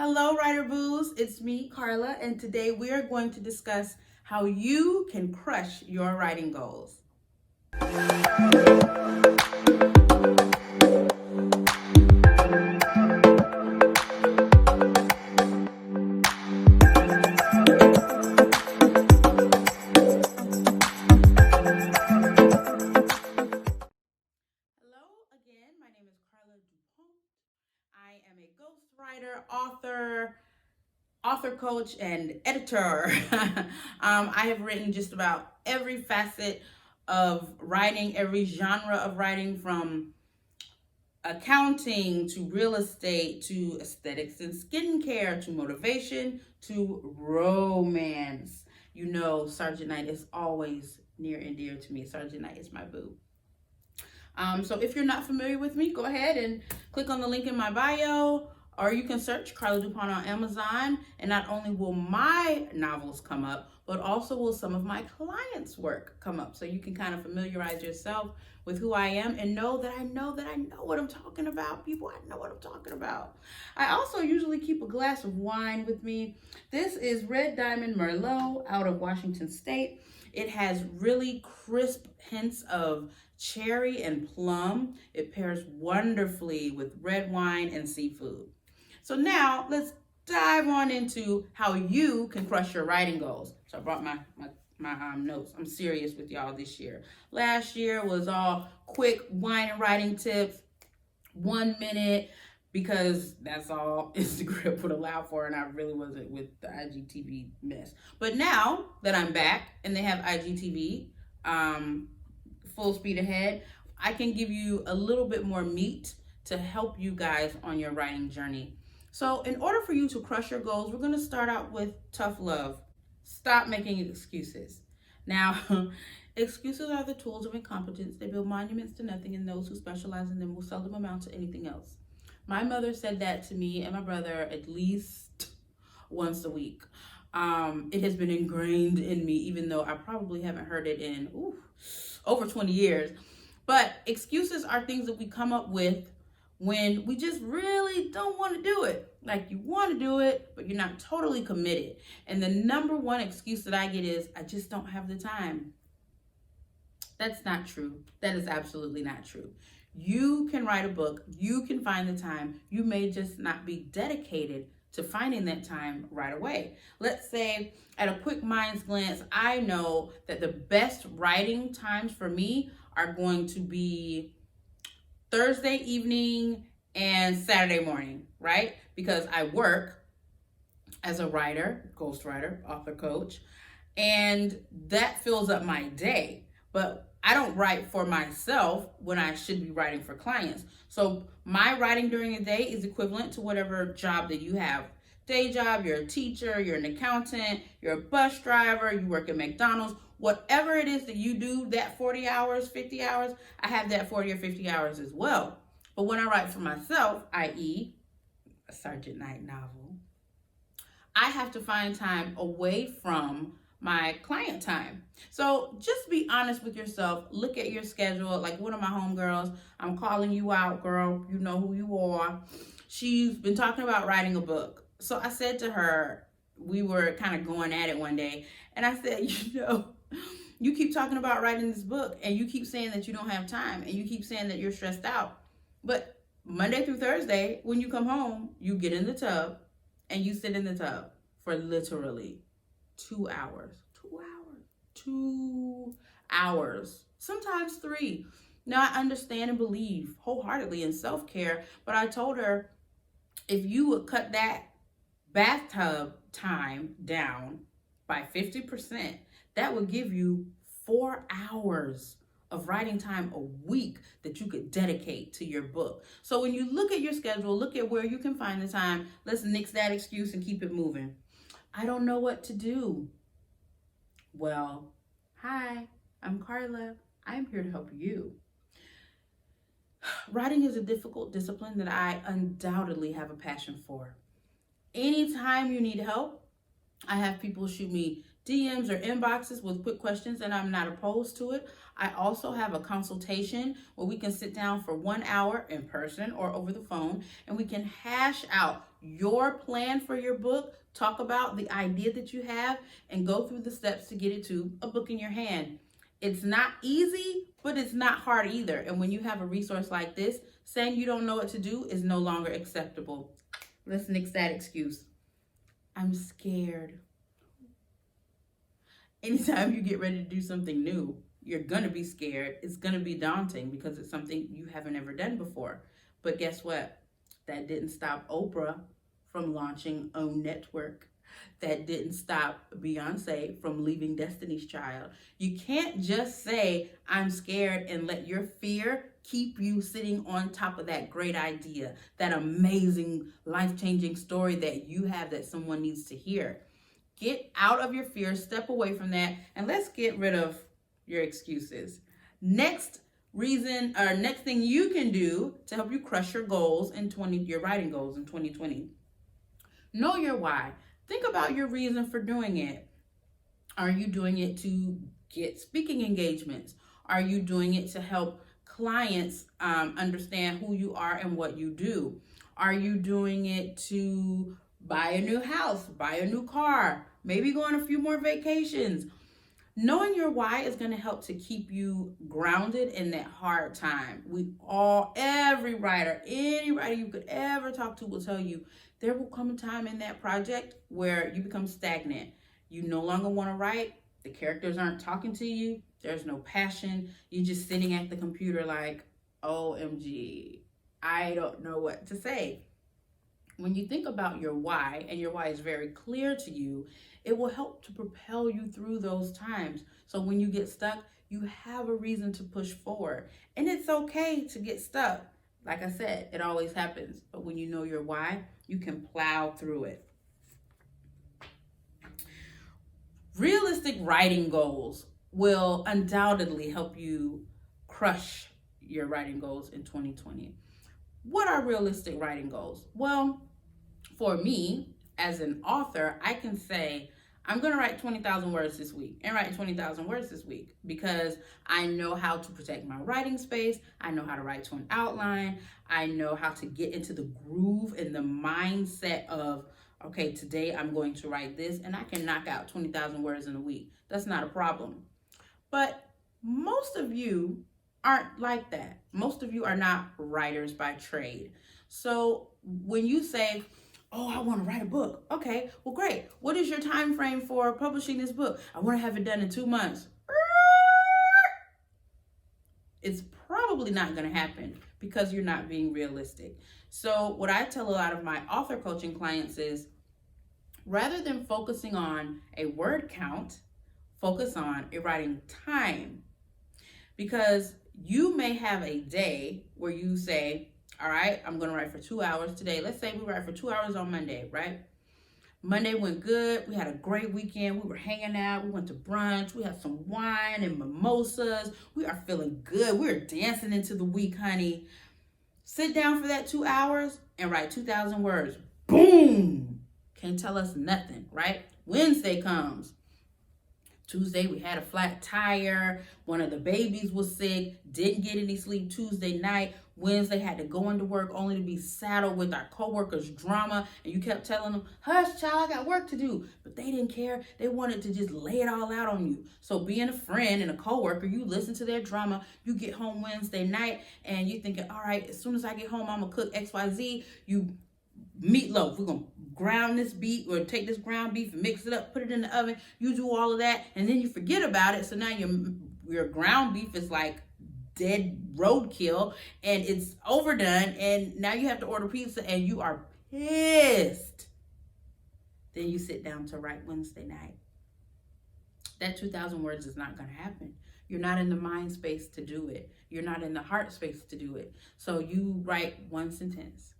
Hello, Writer Boos. It's me, Carla, and today we are going to discuss how you can crush your writing goals. Hello again. My name is Carla DuPont. I am a ghostwriter, author coach, and editor. I have written just about every facet of writing, every genre of writing, from accounting to real estate to aesthetics and skincare to motivation to romance. You know, Sergeant Knight is always near and dear to me. Sergeant Knight is my boo. So if you're not familiar with me, go ahead and click on the link in my bio, or you can search Carla DuPont on Amazon, and not only will my novels come up, but also will some of my clients' work come up. So you can kind of familiarize yourself with who I am and know that I know what I'm talking about. People, I know what I'm talking about. I also usually keep a glass of wine with me. This is Red Diamond Merlot out of Washington State. It has really crisp hints of cherry and plum. It pairs wonderfully with red wine and seafood. So now let's dive on into how you can crush your writing goals. So I brought my notes. I'm serious with y'all this year. Last year was all quick wine and writing tips, 1 minute, because that's all Instagram would allow for, and I really wasn't with the IGTV mess. But now that I'm back and they have IGTV, full speed ahead, I can give you a little bit more meat to help you guys on your writing journey. So in order for you to crush your goals, we're going to start out with tough love. Stop making excuses. Now, excuses are the tools of incompetence. They build monuments to nothing, and those who specialize in them will seldom amount to anything else. My mother said that to me and my brother at least once a week. It has been ingrained in me, even though I probably haven't heard it in over 20 years. But excuses are things that we come up with when we just really don't want to do it. Like, you want to do it, but you're not totally committed. And the number one excuse that I get is, I just don't have the time. That's not true. That is absolutely not true. You can write a book. You can find the time. You may just not be dedicated to finding that time right away. Let's say, at a quick mind's glance, I know that the best writing times for me are going to be Thursday evening and Saturday morning, right? Because I work as a writer, ghostwriter, author coach, and that fills up my day. But I don't write for myself when I should be writing for clients. So my writing during the day is equivalent to whatever job that you have. Day job, you're a teacher, you're an accountant, you're a bus driver, you work at McDonald's, whatever it is that you do, that 40 hours, 50 hours, I have that 40 or 50 hours as well. But when I write for myself, i.e. a Sergeant Knight novel, I have to find time away from my client time. So just be honest with yourself. Look at your schedule. Like one of my homegirls, I'm calling you out, girl. You know who you are. She's been talking about writing a book. So I said to her, we were kind of going at it one day, and I said, you keep talking about writing this book, and you keep saying that you don't have time, and you keep saying that you're stressed out. But Monday through Thursday, when you come home, you get in the tub, and you sit in the tub for literally 2 hours. 2 hours. 2 hours. Sometimes 3. Now, I understand and believe wholeheartedly in self-care, but I told her, if you would cut that bathtub time down by 50%, that would give you 4 hours of writing time a week that you could dedicate to your book. So when you look at your schedule, look at where you can find the time. Let's nix that excuse and keep it moving. I don't know what to do. Well, hi, I'm Carla. I'm here to help you. Writing is a difficult discipline that I undoubtedly have a passion for. Anytime you need help, I have people shoot me DMs or inboxes with quick questions, and I'm not opposed to it. I also have a consultation where we can sit down for 1 hour in person or over the phone, and we can hash out your plan for your book, talk about the idea that you have, and go through the steps to get it to a book in your hand. It's not easy, but it's not hard either. And when you have a resource like this, saying you don't know what to do is no longer acceptable. Let's nix that excuse. I'm scared. Anytime you get ready to do something new, you're going to be scared. It's going to be daunting because it's something you haven't ever done before. But guess what? That didn't stop Oprah from launching Own Network. That didn't stop Beyonce from leaving Destiny's Child. You can't just say, I'm scared, and let your fear keep you sitting on top of that great idea, that amazing, life-changing story that you have that someone needs to hear. Get out of your fear, step away from that, and let's get rid of your excuses. Next thing you can do to help you crush your goals in your writing goals in 2020. Know your why. Think about your reason for doing it. Are you doing it to get speaking engagements? Are you doing it to help clients understand who you are and what you do? Are you doing it to buy a new house, buy a new car, maybe go on a few more vacations? Knowing your why is going to help to keep you grounded in that hard time. Every writer, any writer you could ever talk to will tell you there will come a time in that project where you become stagnant. You no longer want to write. The characters aren't talking to you. There's no passion. You're just sitting at the computer like, OMG, I don't know what to say. When you think about your why, and your why is very clear to you, it will help to propel you through those times. So when you get stuck, you have a reason to push forward. And it's okay to get stuck. Like I said, it always happens. But when you know your why, you can plow through it. Realistic writing goals will undoubtedly help you crush your writing goals in 2020. What are realistic writing goals? Well, for me, as an author, I can say, I'm going to write 20,000 words this week and write 20,000 words this week because I know how to protect my writing space. I know how to write to an outline. I know how to get into the groove and the mindset of, okay, today I'm going to write this, and I can knock out 20,000 words in a week. That's not a problem. But most of you aren't like that. Most of you are not writers by trade. So when you say, oh, I want to write a book. Okay, well, great. What is your time frame for publishing this book? I want to have it done in 2 months. It's probably not going to happen because you're not being realistic. So what I tell a lot of my author coaching clients is, rather than focusing on a word count, focus on a writing time. Because you may have a day where you say, all right, I'm going to write for 2 hours today. Let's say we write for 2 hours on Monday, right? Monday went good. We had a great weekend. We were hanging out. We went to brunch. We had some wine and mimosas. We are feeling good. We're dancing into the week, honey. Sit down for that 2 hours and write 2,000 words. Boom! Can't tell us nothing, right? Wednesday comes. Tuesday, we had a flat tire. One of the babies was sick. Didn't get any sleep Tuesday night. Wednesday, had to go into work only to be saddled with our coworkers' drama. And you kept telling them, hush, child, I got work to do. But they didn't care. They wanted to just lay it all out on you. So being a friend and a coworker, you listen to their drama. You get home Wednesday night and you're thinking, all right, as soon as I get home, I'm going to cook XYZ. You meatloaf. We're going to ground this beef or take this ground beef and mix it up, put it in the oven. You do all of that and then you forget about it. So now your ground beef is like dead roadkill and it's overdone and now you have to order pizza and you are pissed. Then you sit down to write Wednesday night. That 2,000 words is not going to happen. You're not in the mind space to do it. You're not in the heart space to do it. So you write one sentence.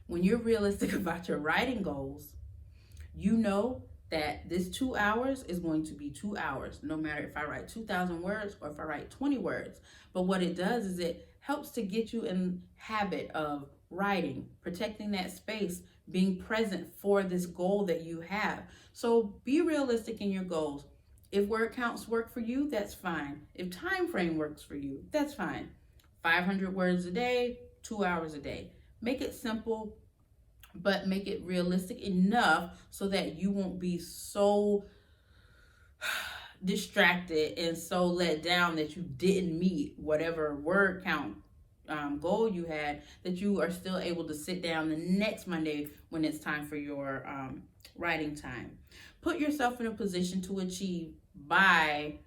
When you're realistic about your writing goals, you know that this 2 hours is going to be 2 hours, no matter if I write 2,000 words or if I write 20 words. But what it does is it helps to get you in habit of writing, protecting that space, being present for this goal that you have. So be realistic in your goals. If word counts work for you, that's fine. If time frame works for you, that's fine. 500 words a day, 2 hours a day. Make it simple, but make it realistic enough so that you won't be so distracted and so let down that you didn't meet whatever word count goal you had, that you are still able to sit down the next Monday when it's time for your writing time. Put yourself in a position to achieve by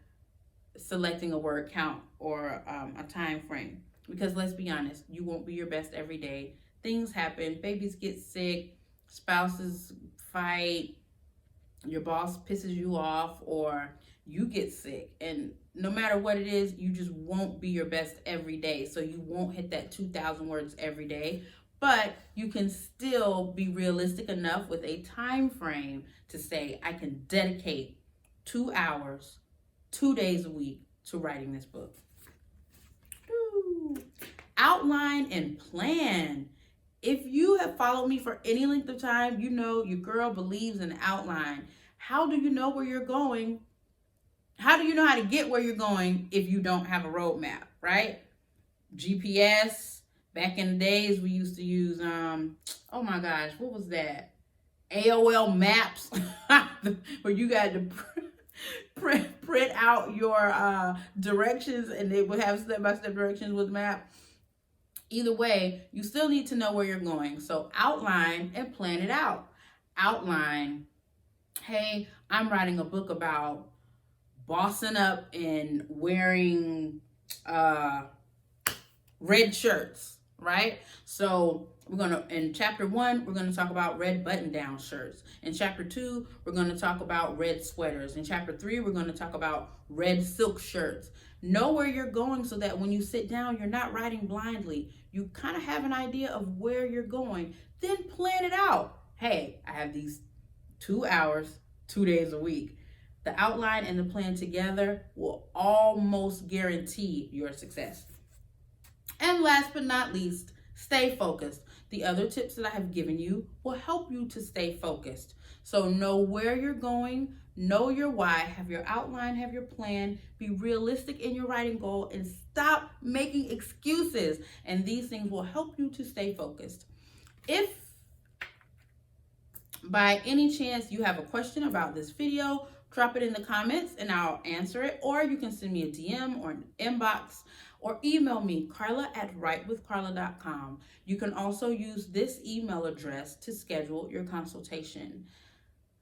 selecting a word count or a time frame. Because let's be honest, you won't be your best every day. Things happen, babies get sick, spouses fight, your boss pisses you off, or you get sick. And no matter what it is, you just won't be your best every day. So you won't hit that 2,000 words every day, but you can still be realistic enough with a time frame to say, I can dedicate 2 hours, 2 days a week to writing this book. Outline and plan. If you have followed me for any length of time, you know your girl believes in outline. How do you know where you're going? How do you know how to get where you're going if you don't have a roadmap, right? GPS. Back in the days, we used to use, oh my gosh, what was that? AOL Maps, where you got to print out your directions, and they would have step-by-step directions with map. Either way, you still need to know where you're going. So outline and plan it out. Outline, hey, I'm writing a book about bossing up and wearing red shirts, right? So in chapter 1, we're gonna talk about red button-down shirts. In chapter 2, we're gonna talk about red sweaters. In chapter 3, we're gonna talk about red silk shirts. Know where you're going so that when you sit down, you're not writing blindly. You kind of have an idea of where you're going. Then plan it out. Hey, I have these 2 hours, 2 days a week. The outline and the plan together will almost guarantee your success. And last but not least, stay focused. The other tips that I have given you will help you to stay focused. So know where you're going, know your why, have your outline, have your plan, be realistic in your writing goal, and stop making excuses. And these things will help you to stay focused. If by any chance you have a question about this video, drop it in the comments and I'll answer it. Or you can send me a DM or an inbox, or email me, carla@writewithcarla.com. You can also use this email address to schedule your consultation.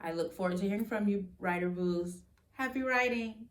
I look forward to hearing from you, Writer Boos. Happy writing!